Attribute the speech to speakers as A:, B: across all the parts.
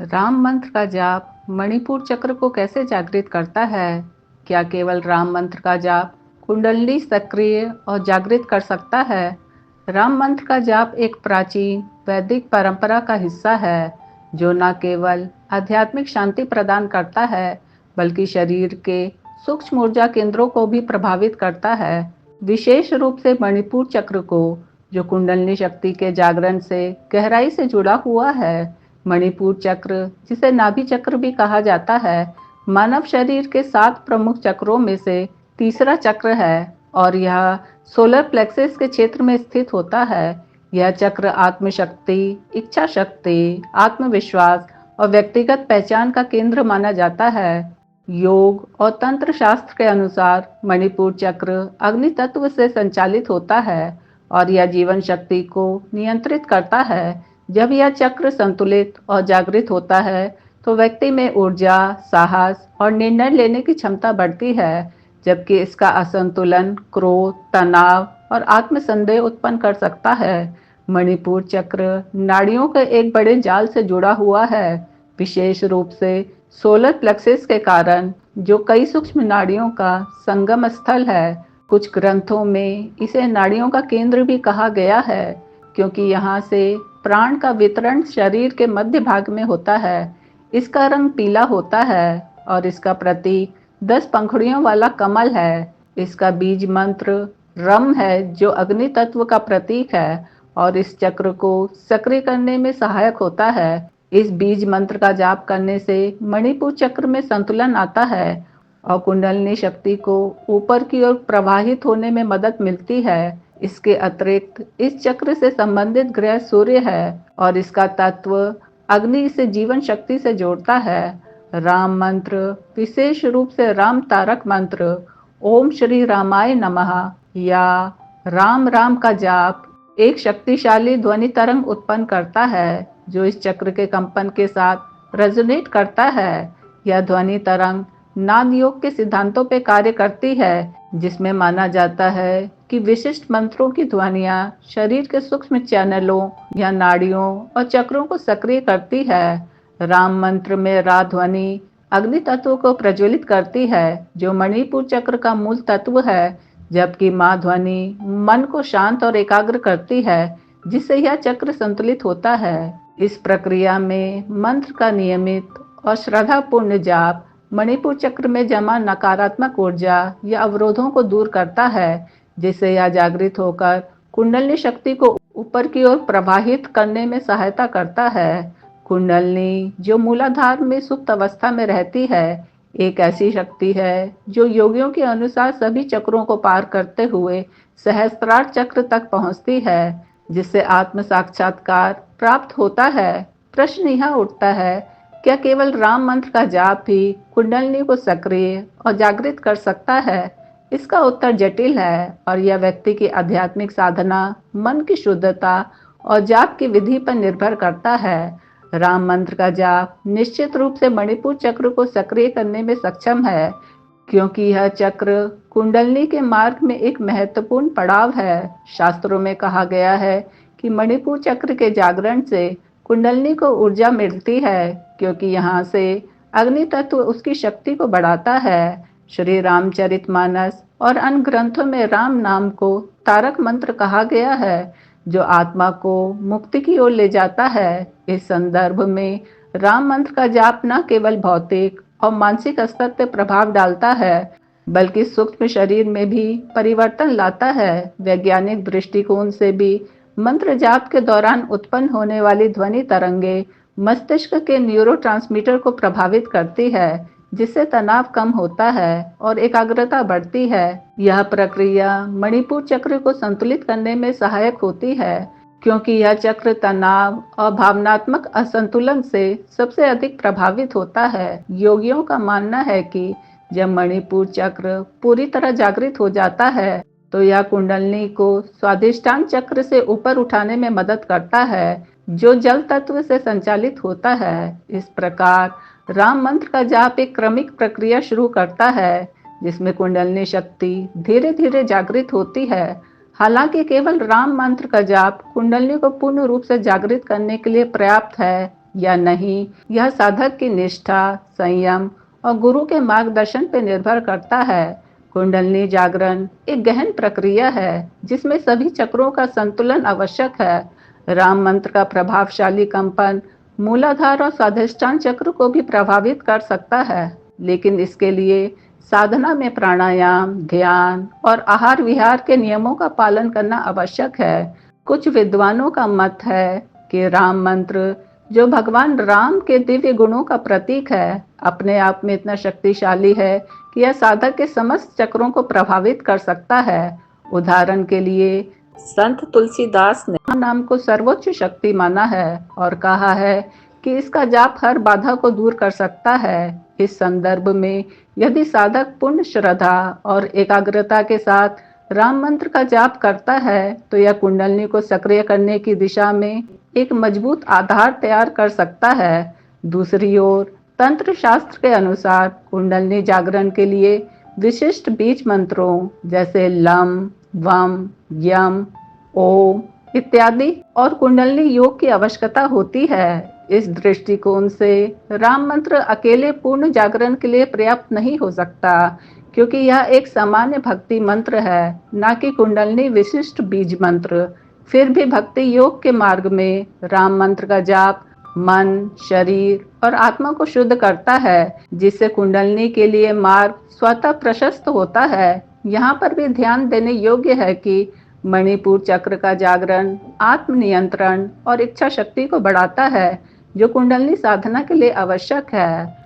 A: राम मंत्र का जाप मणिपुर चक्र को कैसे जागृत करता है? क्या केवल राम मंत्र का जाप कुंडलिनी सक्रिय और जागृत कर सकता है? राम मंत्र का जाप एक प्राचीन वैदिक परंपरा का हिस्सा है, जो न केवल आध्यात्मिक शांति प्रदान करता है, बल्कि शरीर के सूक्ष्म ऊर्जा केंद्रों को भी प्रभावित करता है। विशेष रूप से मणिपुर चक्र को, जो कुंडलिनी शक्ति के जागरण से गहराई से जुड़ा हुआ है। मणिपुर चक्र, जिसे नाभि चक्र भी कहा जाता है, मानव शरीर के 7 प्रमुख चक्रों में से तीसरा चक्र है और यह सोलर प्लेक्सस के क्षेत्र में स्थित होता है। यह चक्र आत्मशक्ति, इच्छा शक्ति, आत्मविश्वास और व्यक्तिगत पहचान का केंद्र माना जाता है। योग और तंत्र शास्त्र के अनुसार मणिपुर चक्र अग्नि तत्व से संचालित होता है और यह जीवन शक्ति को नियंत्रित करता है। जब यह चक्र संतुलित और जागृत होता है, तो व्यक्ति में ऊर्जा, साहस और निर्णय लेने की क्षमता बढ़ती है, जबकि इसका असंतुलन क्रोध, तनाव और आत्मसंदेह उत्पन्न कर सकता है। मणिपुर चक्र नाड़ियों के एक बड़े जाल से जुड़ा हुआ है, विशेष रूप से सोलर प्लेक्सस के कारण, जो कई सूक्ष्म नाड़ियों का संगम स्थल है। कुछ ग्रंथों में इसे नाड़ियों का केंद्र भी कहा गया है, क्योंकि यहाँ से प्राण का वितरण शरीर के मध्य भाग में होता है। इसका रंग पीला होता है और इसका प्रतीक 10 पंखुड़ियों वाला कमल है। इसका बीज मंत्र रम है, जो अग्नि तत्व का प्रतीक है और इस चक्र को सक्रिय करने में सहायक होता है। इस बीज मंत्र का जाप करने से मणिपुर चक्र में संतुलन आता है और कुंडलिनी शक्ति को ऊपर की ओर प्रवाहित होने में मदद मिलती है। इसके अतिरिक्त इस चक्र से संबंधित ग्रह सूर्य है और इसका तत्व अग्नि इसे जीवन शक्ति से जोड़ता है। राम मंत्र, विशेष रूप से राम तारक मंत्र, ओम श्री रामाय नमः या राम राम का जाप एक शक्तिशाली ध्वनि तरंग उत्पन्न करता है, जो इस चक्र के कंपन के साथ रेजोनेट करता है। यह ध्वनि तरंग नाद योग के सिद्धांतों पर कार्य करती है, जिसमें माना जाता है कि विशिष्ट मंत्रों की ध्वनियाँ शरीर के सूक्ष्म चैनलों या नाड़ियों और चक्रों को सक्रिय करती है। राम मंत्र में रा ध्वनि अग्नि तत्व को प्रज्वलित करती है, जो मणिपुर चक्र का मूल तत्व है, जबकि माँ ध्वनि मन को शांत और एकाग्र करती है, जिससे यह चक्र संतुलित होता है। इस प्रक्रिया में मंत्र का नियमित और श्रद्धापूर्ण जाप मणिपुर चक्र में जमा नकारात्मक ऊर्जा या अवरोधों को दूर करता है, जिससे यह जागृत होकर कुंडलिनी शक्ति को ऊपर की ओर प्रवाहित करने में सहायता करता है। कुंडलिनी, जो मूलाधार में सुप्त अवस्था में रहती है, एक ऐसी शक्ति है जो योगियों के अनुसार सभी चक्रों को पार करते हुए सहस्त्रार चक्र तक पहुंचती है, जिससे आत्म साक्षात्कार प्राप्त होता है। प्रश्न यह उठता है, क्या केवल राम मंत्र का जाप ही कुंडलिनी को सक्रिय और जागृत कर सकता है? इसका उत्तर जटिल है और यह व्यक्ति की आध्यात्मिक साधना, मन की शुद्धता और जाप की विधि पर निर्भर करता है। राम मंत्र का जाप निश्चित रूप से मणिपुर चक्र को सक्रिय करने में सक्षम है, क्योंकि यह चक्र कुंडलिनी के मार्ग में एक महत्वपूर्ण पड़ाव है। शास्त्रों में कहा गया है कि मणिपुर चक्र के जागरण से कुंडलिनी को ऊर्जा मिलती है, क्योंकि यहाँ से अग्नि तत्व उसकी शक्ति को बढ़ाता है। श्री रामचरितमानस और अन्य ग्रंथों में राम नाम को तारक मंत्र कहा गया है, जो आत्मा को मुक्ति की ओर ले जाता है। इस संदर्भ में राम मंत्र का जाप न केवल भौतिक और मानसिक स्तर पर प्रभाव डालता है, बल्कि सूक्ष्म शरीर में भी परिवर्तन लाता है। वैज्ञानिक दृष्टिकोण से भी मंत्र जाप के दौरान उत्पन्न होने वाली ध्वनि तरंगे मस्तिष्क के न्यूरोट्रांसमीटर को प्रभावित करती है, जिससे तनाव कम होता है और एकाग्रता बढ़ती है। यह प्रक्रिया मणिपुर चक्र को संतुलित करने में सहायक होती है, क्योंकि यह चक्र तनाव और भावनात्मक असंतुलन से सबसे अधिक प्रभावित होता है। योगियों का मानना है कि जब मणिपुर चक्र पूरी तरह जागृत हो जाता है, तो यह कुंडलिनी को स्वाधिष्ठान चक्र से ऊपर उठाने में मदद करता है, जो जल तत्व से संचालित होता है। इस प्रकार राम मंत्र का जाप एक क्रमिक प्रक्रिया शुरू करता है, जिसमें कुंडलिनी शक्ति धीरे धीरे जागृत होती है। हालांकि केवल राम मंत्र का जाप कुंडलिनी को पूर्ण रूप से जागृत करने के लिए पर्याप्त है, या नहीं, यह साधक की निष्ठा, संयम और गुरु के मार्गदर्शन पर निर्भर करता है। कुंडलिनी जागरण एक गहन प्रक्रिया है जिसमें सभी चक्रों का संतुलन आवश्यक है। राम मंत्र का प्रभावशाली कंपन मूलाधार और स्वाधिष्ठान चक्र को भी प्रभावित कर सकता है, लेकिन इसके लिए साधना में प्राणायाम, ध्यान और आहार विहार के नियमों का पालन करना आवश्यक है। कुछ विद्वानों का मत है कि राम मंत्र, जो भगवान राम के दिव्य गुणों का प्रतीक है, अपने आप में इतना शक्तिशाली है कि यह साधक के समस्त चक्रों को प्रभावित कर सकता है। उदाहरण के लिए संत तुलसीदास ने नाम को सर्वोच्च शक्ति माना है और कहा है कि इसका जाप हर बाधा को दूर कर सकता है। इस संदर्भ में यदि साधक पूर्ण श्रद्धा और एकाग्रता के साथ राम मंत्र का जाप करता है तो यह कुंडलिनी को सक्रिय करने की दिशा में एक मजबूत आधार तैयार कर सकता है। दूसरी ओर तंत्र शास्त्र के अनुसार कुंडलिनी जागरण के लिए विशिष्ट बीज मंत्रों जैसे लम, वम, यम, ओम इत्यादि और कुंडलिनी योग की आवश्यकता होती है। इस दृष्टिकोण से राम मंत्र अकेले पूर्ण जागरण के लिए पर्याप्त नहीं हो सकता, क्योंकि यह एक सामान्य भक्ति मंत्र है, न कि कुंडलिनी विशिष्ट बीज मंत्र। फिर भी भक्ति योग के मार्ग में राम मंत्र का जाप मन, शरीर और आत्मा को शुद्ध करता है, जिससे कुंडलिनी के लिए मार्ग स्वतः प्रशस्त होता है। यहाँ पर भी ध्यान देने योग्य है कि मणिपुर चक्र का जागरण आत्मनियंत्रण और इच्छा शक्ति को बढ़ाता है, जो कुंडलिनी साधना के लिए आवश्यक है।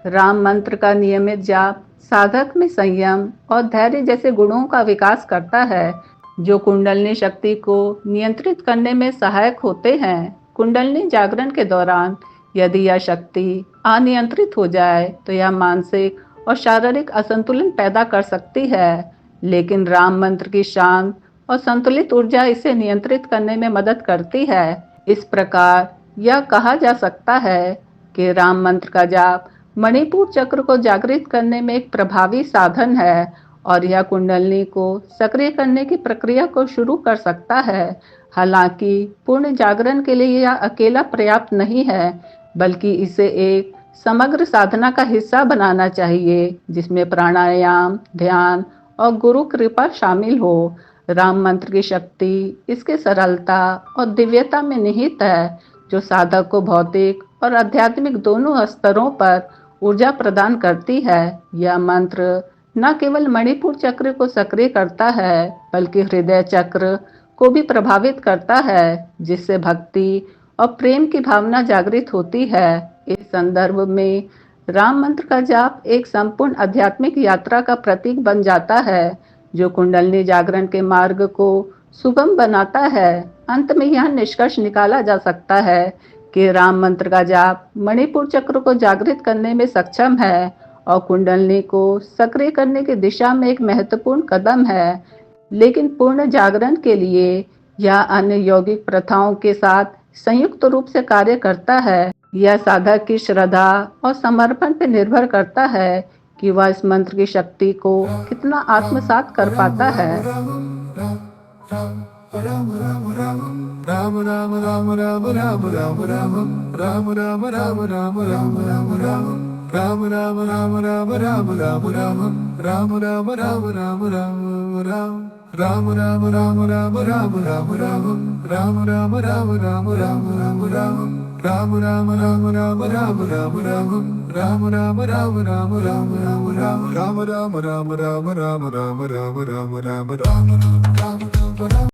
A: राम मंत्र का नियमित जाप साधक में संयम और धैर्य जैसे गुणों का विकास करता है, जो कुंडलिनी शक्ति को नियंत्रित करने में सहायक होते हैं। कुंडलिनी जागरण के दौरान यदि यह शक्ति अनियंत्रित हो जाए तो यह मानसिक और शारीरिक असंतुलन पैदा कर सकती है, लेकिन राम मंत्र की शांत और संतुलित ऊर्जा इसे नियंत्रित करने में मदद करती है। इस प्रकार यह कहा जा सकता है कि राम मंत्र का जाप मणिपुर चक्र को जागृत करने में एक प्रभावी साधन है और यह कुंडलिनी को सक्रिय करने की प्रक्रिया को शुरू कर सकता है। हालांकि पूर्ण जागरण के लिए यह अकेला पर्याप्त नहीं है, बल्कि इसे एक समग्र साधना का हिस्सा बनाना चाहिए, जिसमें प्राणायाम, ध्यान और गुरु कृपा शामिल हो। राम मंत्र की शक्ति इसके सरलता और दिव्यता में निहित है, जो साधक को भौतिक और आध्यात्मिक दोनों स्तरों पर ऊर्जा प्रदान करती है। यह मंत्र न केवल मणिपुर चक्र को सक्रिय करता है, बल्कि हृदय चक्र को भी प्रभावित करता है, जिससे भक्ति और प्रेम की भावना जागृत होती है। इस संदर्भ में राम मंत्र का जाप एक संपूर्ण आध्यात्मिक यात्रा का प्रतीक बन जाता है, जो कुंडलिनी जागरण के मार्ग को सुगम बनाता है। अंत में यह निष्कर्ष निकाला जा सकता है कि राम मंत्र का जाप मणिपुर चक्र को जागृत करने में सक्षम है और कुंडलिनी को सक्रिय करने की दिशा में एक महत्वपूर्ण कदम है, लेकिन पूर्ण जागरण के लिए यह अन्य यौगिक प्रथाओं के साथ संयुक्त रूप से कार्य करता है। यह साधक की श्रद्धा और समर्पण पर निर्भर करता है कि वह इस मंत्र की शक्ति को कितना आत्मसात कर पाता है।